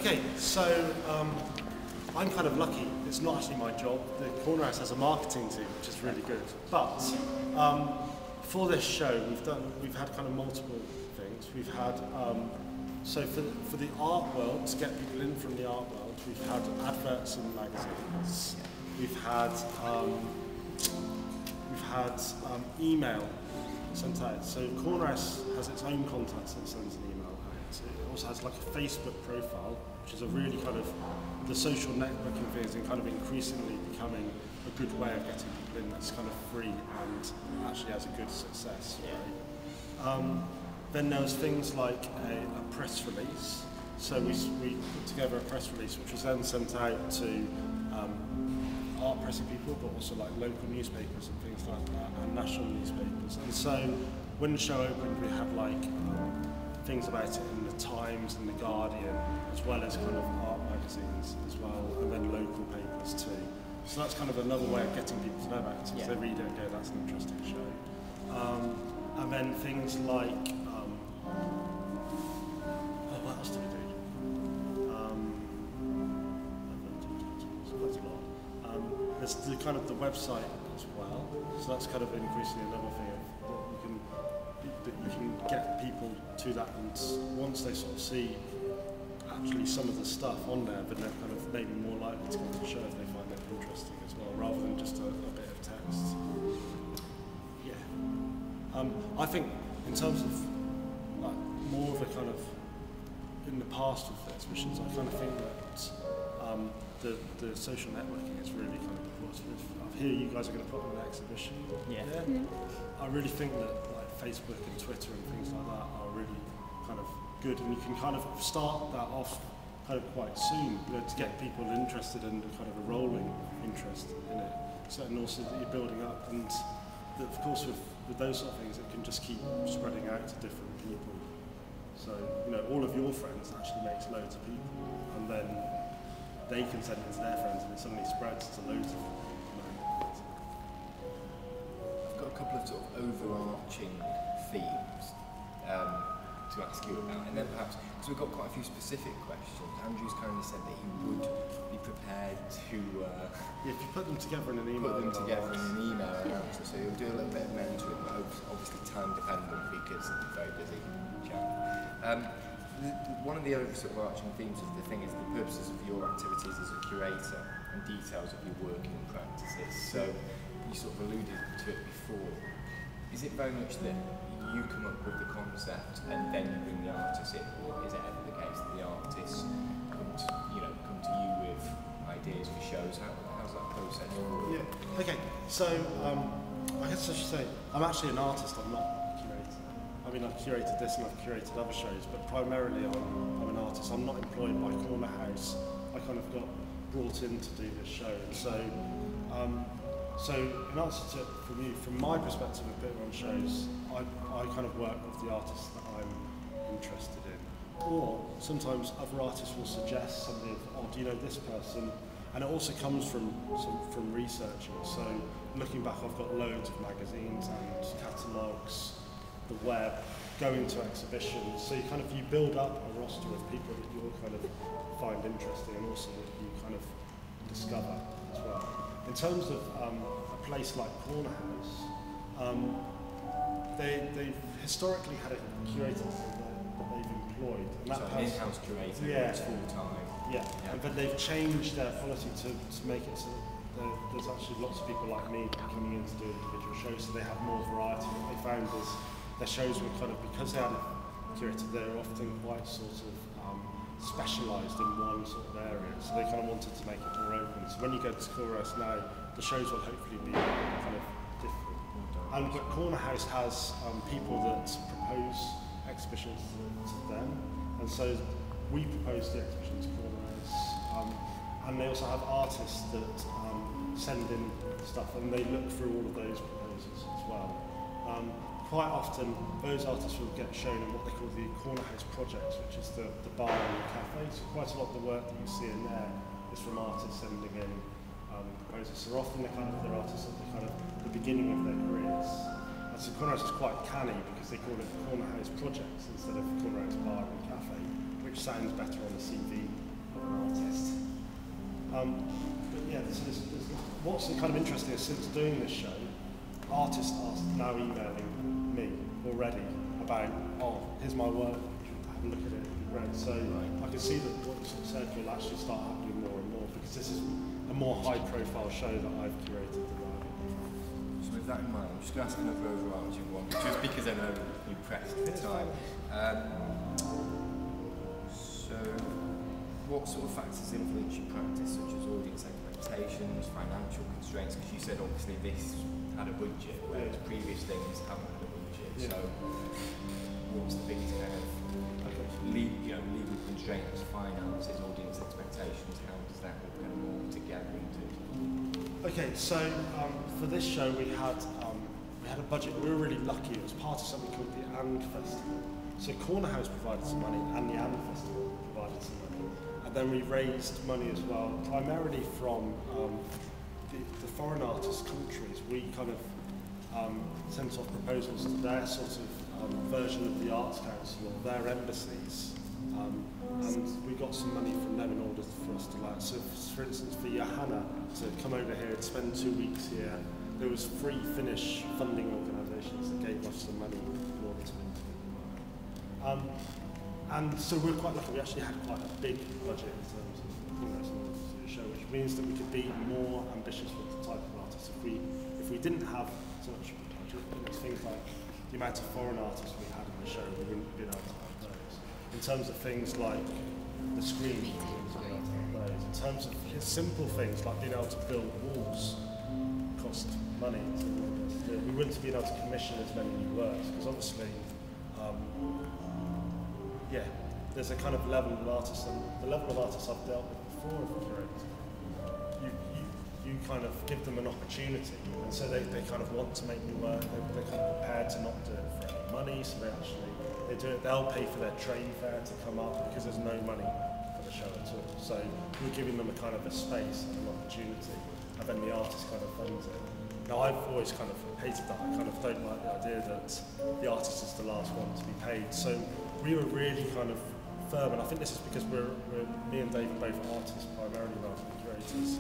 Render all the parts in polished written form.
Okay, so I'm kind of lucky. It's not actually my job. The Corner House has a marketing team, which is really good. But for this show, we've had kind of multiple things. We've had so for the art world, to get people in from the art world, we've had adverts in magazines. We've had email sent out. So Corner House has its own contacts that sends an email out. It also has like a Facebook profile, which is a really kind of the social networking thing is kind of increasingly becoming a good way of getting people in that's kind of free and actually has a good success. Right? Then there's things like a press release. So we put together a press release which was then sent out to art pressing people, but also like local newspapers and things like that, and national newspapers. And so when the show opened, we had like things about it in the Times and the Guardian, as well as kind of art magazines as well, and then local papers too. So that's kind of another way of getting people to know about it. So if they read it and go, that's an interesting show. And then things like, what else do we do? Quite a lot. There's the kind of the website as well. So that's kind of increasingly another thing that you can get people to that, and once they sort of see actually some of the stuff on there, then they're kind of maybe more likely to come to the show if they find it interesting as well, rather than just a bit of text. Yeah. I think in terms of like more of a kind of in the past with the exhibitions, I kind of think that the social networking is really kind of important. I hear you guys are going to put on an exhibition. Yeah. I really think that like Facebook and Twitter and things like that are really kind of good, and you can kind of start that off kind of quite soon, you know, to get people interested in kind of a rolling interest in it. So, and also that you're building up, and that, of course with those sort of things, it can just keep spreading out to different people. So, you know, all of your friends actually makes loads of people, and then they can send it to their friends, and it suddenly spreads to loads of people. I've got a couple of sort of overarching themes to ask you about, and then perhaps, because we've got quite a few specific questions, Andrew's kindly said that he would be prepared to if you put them together in an email, answer, so he'll do a little bit of mentoring, but obviously time dependent because he's a very busy chap. One of the overarching themes of the thing is the purposes of your activities as a curator and details of your working practices. So you sort of alluded to it before. Is it very much that you come up with the concept and then you bring the artist in, or is it ever the case that the artists come to you with ideas for shows? How's that process for you? Yeah. Okay. So I guess I should say I'm actually an artist. I'm not a curator. I mean, I've curated this and I've curated other shows, but primarily I'm an artist. I'm not employed by Corner House. I kind of got brought in to do this show, and so in answer to from you, from my perspective of bit on shows, I kind of work with the artists that I'm interested in, or sometimes other artists will suggest somebody of, oh, do you know this person? And it also comes from researching. So looking back, I've got loads of magazines and catalogues, the web, going to exhibitions. So you build up a roster of people that you'll kind of find interesting, and also that you kind of discover as well. In terms of a place like Corner House, they've historically had a curator that they've employed. And that an in-house curator, it's full-time. Yeah, but they've changed their policy to make it so that there's actually lots of people like me coming in to do individual shows, so they have more variety. What they found is their shows were kind of, because they had a curator, they were often quite sort of specialised in one sort of area, so they kind of wanted to make it more open. So when you go to Corner House now, the shows will hopefully be kind of different. But Corner House has people that propose exhibitions to them, and so we propose the exhibition to Corner House, and they also have artists that send in stuff, and they look through all of those proposals as well. Quite often, those artists will get shown in what they call the Corner House projects, which is the bar and the cafe. So quite a lot of the work that you see in there is from artists sending in proposals. So often they're artists at the beginning of their careers. And so Corner House is quite canny because they call it Corner House projects instead of Corner House bar and cafe, which sounds better on the CV But yeah, what's kind of interesting is since doing this show, artists are now emailing me already about, oh, here's my work, have a look at it, it'd be great. So I can see that what you sort of said will actually start happening more and more, because this is a more high-profile show that I've curated than I have. So with that in mind, I'm just going to ask another overarching one, just because I know you're pressed for time. So what sort of factors influence your practice, such as audience expectations, financial constraints? Because you said obviously this had a budget, whereas previous things haven't had a budget. So what's the biggest kind of legal constraints, finances, audience expectations? How does that all kind of move together into? Okay, so for this show we had a budget. We were really lucky. It was part of something called the AND Festival. So Corner House provided some money, and the AND Festival provided some money. And then we raised money as well, primarily from the foreign artist countries. We kind of sent off proposals to their sort of version of the Arts Council or their embassies, and we got some money from them in order for us to so for instance for Johanna to come over here and spend 2 weeks here, there was free Finnish funding organisations that gave us some money in order to and so we're quite lucky. We actually had quite a big budget in terms of the show, which means that we could be more ambitious with the type of artists. If we didn't have so much budget, things like the amount of foreign artists we had in the show, we wouldn't be able to have those. In terms of things like the screen, we wouldn't be able to have those. In terms of simple things like being able to build walls cost money to do. We wouldn't be able to commission as many new works, because obviously there's a kind of level of artists, and the level of artists I've dealt with before of curating, you kind of give them an opportunity, and so they kind of want to make new work. They're kind of prepared to not do it for any money, so they do it. They'll pay for their train fare to come up because there's no money for the show at all. So we're giving them a kind of a space and an opportunity, and then the artist kind of funds it. Now I've always kind of hated that. I kind of don't like the idea that the artist is the last one to be paid. So we were really kind of firm, and I think this is because me and Dave are both artists, primarily not curators,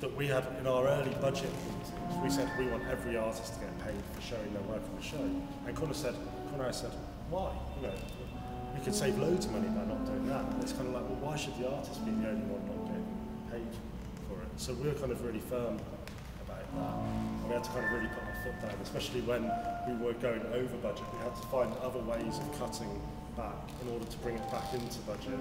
that we had in our early budget meetings, we said we want every artist to get paid for showing their work on the show. And Conor said, why? We could save loads of money by not doing that. And it's kind of like, well, why should the artist be the only one not getting paid for it? So we were kind of really firm about that. And we had to kind of really put our foot down, especially when we were going over budget. We had to find other ways of cutting back in order to bring it back into budget,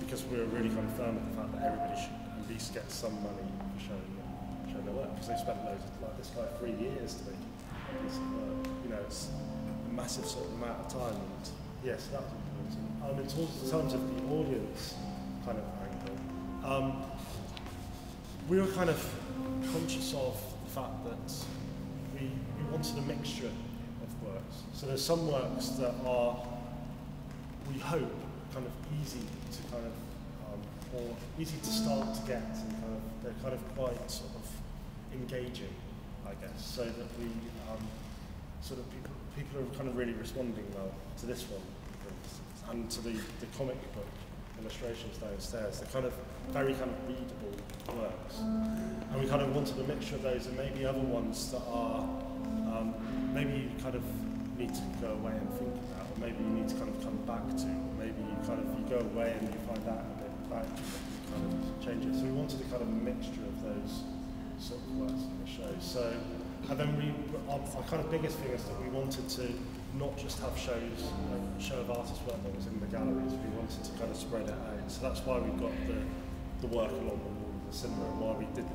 because we were really kind of firm with the fact that everybody should at least get some money for showing their work, because they spent loads of, like this guy, 3 years to make a piece of work. It's a massive sort of amount of time, and yes, that was important. In terms of the audience kind of angle, we were kind of conscious of the fact that we wanted a mixture of works. So there's some works that are, we hope, kind of easy to kind of, or easy to start to get, and kind of, they're kind of quite sort of engaging, I guess, so that we, sort of people are kind of really responding well to this one, for instance, and to the comic book illustrations downstairs. They're kind of very kind of readable works, and we kind of wanted a mixture of those, and maybe other ones that are, maybe you kind of need to go away and think about, or maybe you need to kind of come back to, or maybe you go away and you find out a bit about it, and you kind of change it. So we wanted a kind of a mixture of those sort of works in the show. So, and then our kind of biggest thing is that we wanted to not just have shows, a show of artist work that was in the galleries. We wanted to kind of spread it out. So that's why we've got the work along the wall of the cinema, and why we did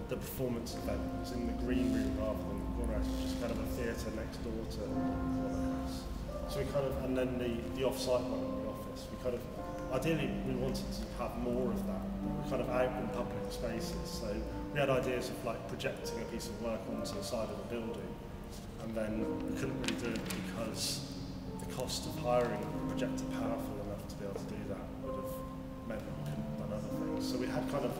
the performance event. It was in the green room rather than the corner house, which is kind of a theatre next door to the corner house. So we kind of, and then the off-site one in the office. We kind of, ideally we wanted to have more of that. We're kind of out in public spaces. So we had ideas of like projecting a piece of work onto the side of the building, and then we couldn't really do it because the cost of hiring a projector powerful enough to be able to do that would have meant that we couldn't have done other things. So we had kind of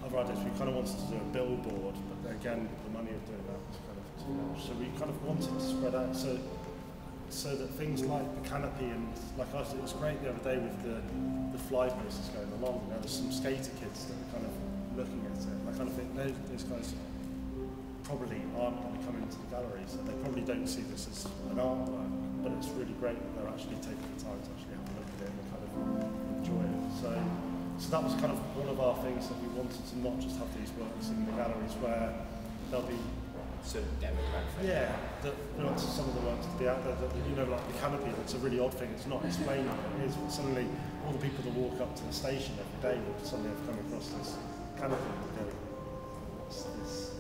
other ideas. We kind of wanted to do a billboard, but again, the money of doing that was kind of too much. So we kind of wanted to spread out. So so that things like the canopy and like I said, it was great the other day with the fly posters going along. There was some skater kids that were kind of looking at it. I kind of think those guys probably aren't going to come into the gallery, so they probably don't see this as an artwork. But it's really great that they're actually taking the time to actually have a look at it and kind of enjoy it. So that was kind of one of our things, that we wanted to not just have these works in the galleries where there'll be certain demographic. Yeah, that we wanted some of the works to be out there. That, you know, like the canopy, it's a really odd thing. It's not explained what it is, but suddenly all the people that walk up to the station every day will suddenly have come across this canopy and go, what's this?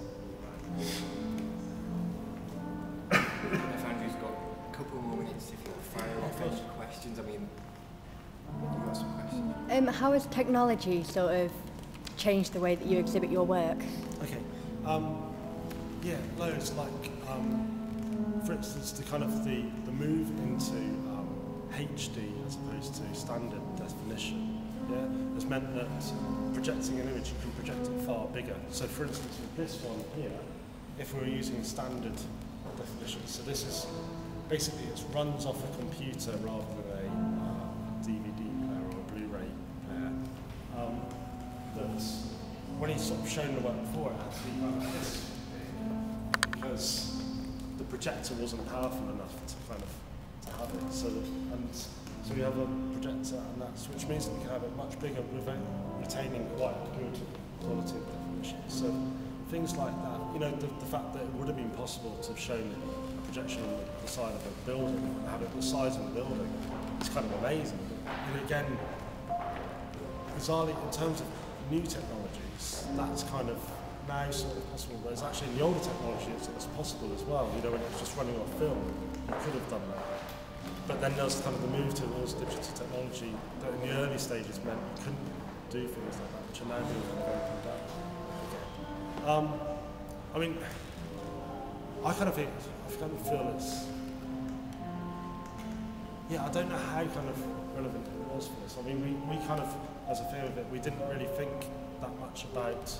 If Andrew's got a couple more minutes, if you'll fire off any questions. I mean, you've got some questions. How has technology sort of changed the way that you exhibit your work? Okay. Yeah, loads. Like, for instance, the kind of the move into HD as opposed to standard definition, yeah, has meant that projecting an image, you can project it far bigger. So, for instance, with this one here, if we were using standard definition, so this is basically it runs off a computer rather than a DVD player or a Blu-ray player. That's when he's sort of shown the work before, it actually ran like this, because the projector wasn't powerful enough to kind of to have it. So we have a projector, and that's which means that we can have it much bigger without retaining quite good quality of definition. So things like that, you know, the fact that it would have been possible to have shown a projection on the side of a building and have it the size of the building, it's kind of amazing. And again, bizarrely, in terms of new technologies, that's kind of now sort of possible. Whereas actually in the older technology, it's possible as well. You know, when it was just running off film, you could have done that. But then there's kind of the move towards digital technology that in the early stages meant you couldn't do things like that, which are now being kind of opened up. I mean, I kind of feel it's, yeah, I don't know how kind of relevant it was for us. I mean, we kind of, as a theory of it, we didn't really think that much about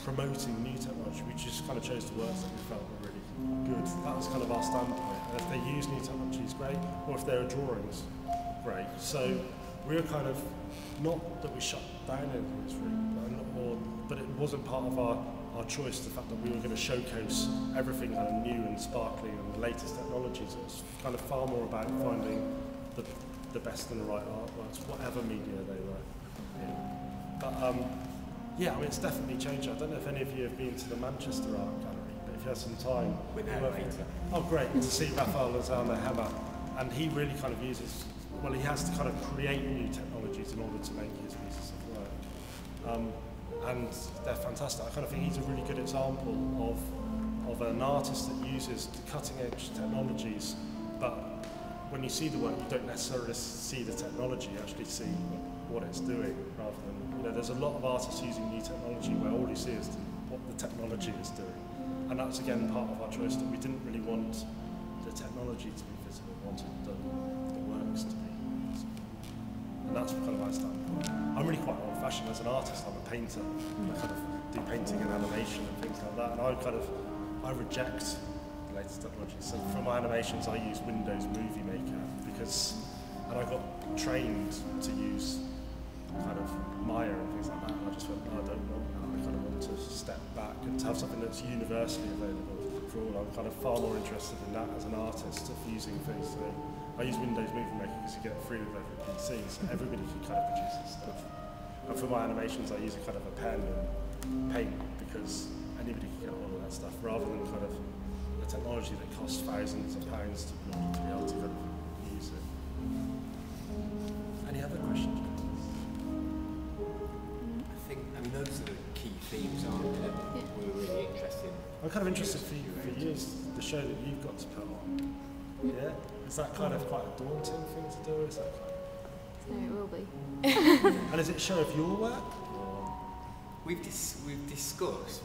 promoting new technology. We just kind of chose the works that we felt were really good. That was kind of our standpoint. And if they use new technology, it's great, or if there are drawings, great. So we were kind of, not that we shut down anything, it's really, but it wasn't part of our choice, the fact that we were going to showcase everything kind of new and sparkly and the latest technologies. It was kind of far more about finding the best and the right artworks, whatever media they were in. But yeah, I mean, it's definitely changed. I don't know if any of you have been to the Manchester Art Gallery, but if you have some time, oh great, to see Raphael Hammer, and he really kind of uses, well, he has to kind of create new technologies in order to make his pieces of work. And they're fantastic. I kind of think he's a really good example of an artist that uses the cutting edge technologies, but when you see the work, you don't necessarily see the technology, you actually see what it's doing, rather than, you know, there's a lot of artists using new technology where all you see is what the technology is doing. And that's again part of our choice, that we didn't really want the technology to be visible, we wanted the works to be visible. And that's kind of my standpoint. I'm really quite old-fashioned as an artist. I'm a painter. I kind of do painting and animation and things like that. And I reject the latest technology. So for my animations, I use Windows Movie Maker and I got trained to use kind of Maya and things like that. And I just went, no, I don't want that. I kind of want to step back and to have something that's universally available for all. I'm kind of far more interested in that as an artist, of using things. So I use Windows Movie Maker because you get it free with every PC, so everybody can kind of produce this stuff. And for my animations, I use a kind of a pen and paint because anybody can get all of that stuff, rather than kind of the technology that costs thousands of pounds to be able to kind of use it. Any other questions? I mean, those are the key themes, aren't they? We're really interested in. I'm kind of interested for years, the show that you've got to put on. Yeah? Is that kind of quite a daunting thing to do? Is that kind of... No, it will be. And is it a show of your work? We've discussed,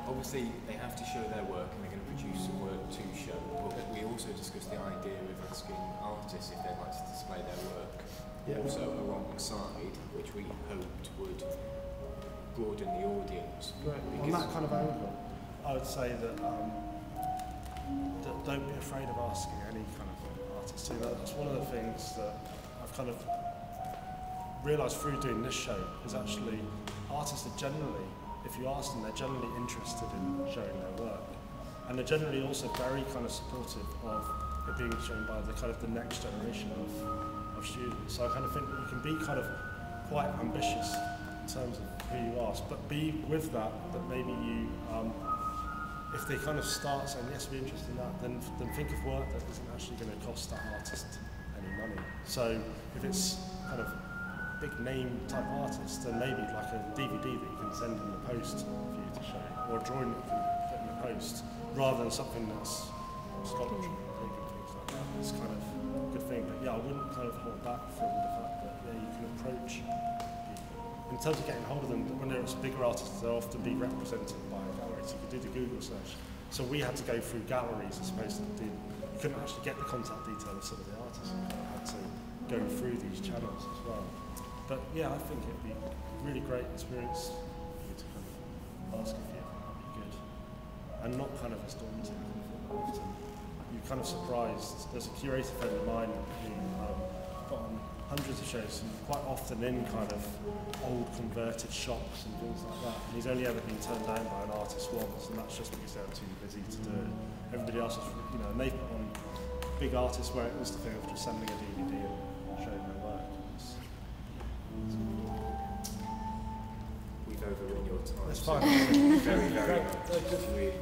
obviously they have to show their work and they're going to produce some work to show, but we also discussed the idea of asking artists if they'd like to display their work also alongside, which we hoped would broaden the audience. Right. On that kind of angle, I would say that don't be afraid of asking any kind of artist. You know, that's one of the things that I've kind of realised through doing this show is actually artists are generally, if you ask them, they're generally interested in showing their work. And they're generally also very kind of supportive of it being shown by the kind of the next generation of students. So I kind of think that you can be kind of quite ambitious in terms of who you ask, but be with that maybe you, if they kind of start saying, yes, we're interested in that, then think of work that isn't actually going to cost that artist any money. So if it's kind of big name type artist, then maybe like a DVD that you can send in the post for you to show, or a drawing that you can put in the post, rather than something that's sculpture and things like that. It's kind of a good thing. But yeah, I wouldn't kind of hold back from the fact that you can approach people. In terms of getting hold of them, when there's bigger artists, they'll often be represented by a gallery. So you could do the Google search. So we had to go through galleries as opposed to you couldn't actually get the contact details of some of the artists. You kind of had to go through these channels as well. But yeah, I think it'd be a really great experience for you to kind of ask if you that'd be good. And not kind of as daunting. Often you're kind of surprised. There's a curator friend of mine who got on hundreds of shows, and quite often in kind of old converted shops and things like that. And he's only ever been turned down by an artist once, and that's just because they're too busy to do it. Everybody else is, you know, and they've put on big artists where it was the thing of just sending a DVD and showing their work. We've overrun your time. That's fine. Very, very much. Good. Really